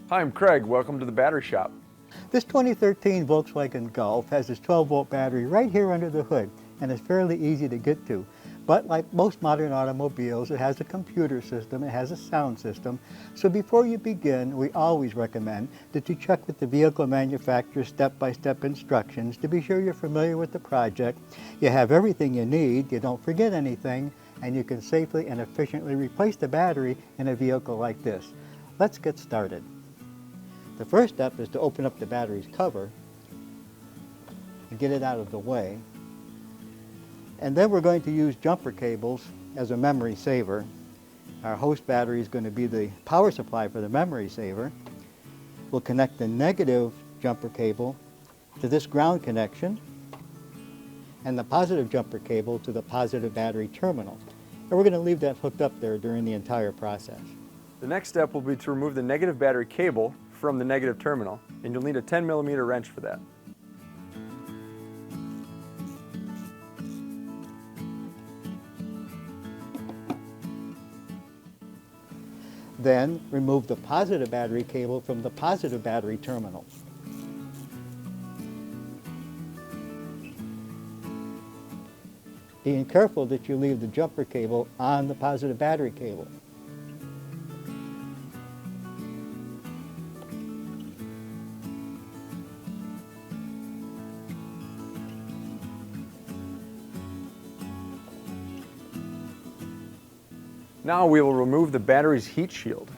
Hi, I'm Craig. Welcome to the battery shop. This 2013 Volkswagen Golf has this 12-volt battery right here under the hood, and it's fairly easy to get to. But like most modern automobiles, it has a computer system, it has a sound system. So before you begin, we always recommend that you check with the vehicle manufacturer's step-by-step instructions to be sure you're familiar with the project, you have everything you need, you don't forget anything, and you can safely and efficiently replace the battery in a vehicle like this. Let's get started. The first step is to open up the battery's cover and get it out of the way. And then we're going to use jumper cables as a memory saver. Our host battery is going to be the power supply for the memory saver. We'll connect the negative jumper cable to this ground connection and the positive jumper cable to the positive battery terminal. And we're going to leave that hooked up there during the entire process. The next step will be to remove the negative battery cable from the negative terminal, and you'll need a 10mm wrench for that. Then remove the positive battery cable from the positive battery terminal. Being careful that you leave the jumper cable on the positive battery cable. Now we will remove the battery's heat shield.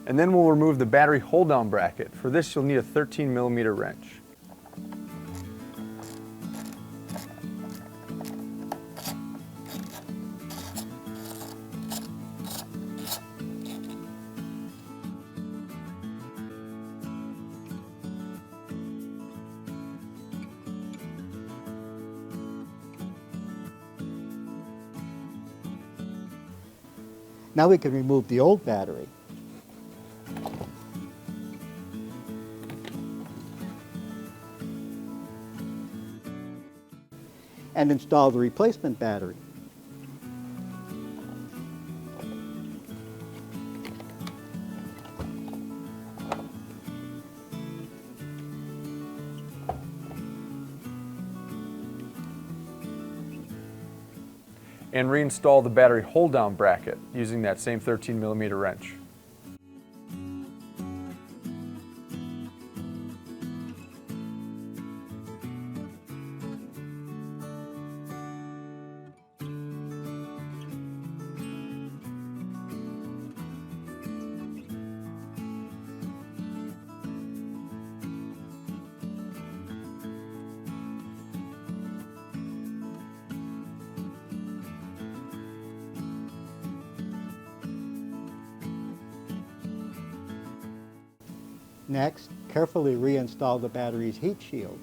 And then we'll remove the battery hold-down bracket. For this you'll need a 13mm wrench. Now we can remove the old battery. And install the replacement battery. And reinstall the battery hold-down bracket using that same 13mm wrench. Next, carefully reinstall the battery's heat shield.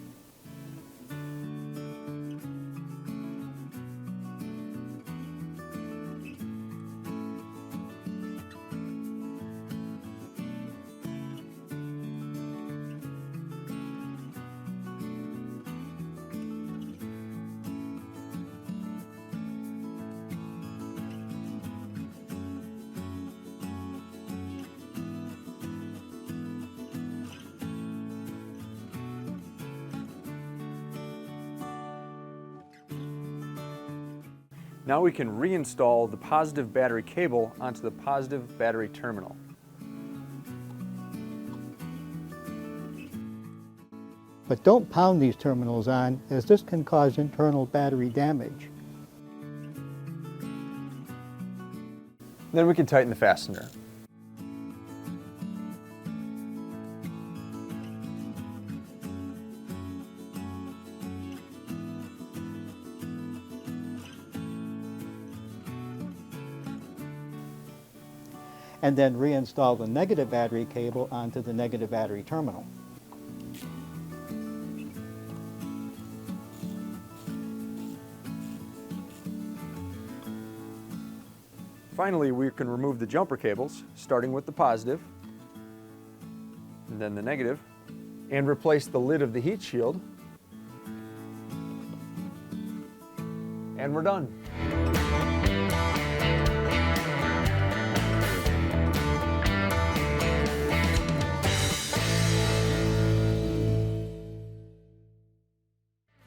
Now we can reinstall the positive battery cable onto the positive battery terminal. But don't pound these terminals on, as this can cause internal battery damage. Then we can tighten the fastener. And then reinstall the negative battery cable onto the negative battery terminal. Finally, we can remove the jumper cables, starting with the positive, and then the negative, and replace the lid of the heat shield. And we're done.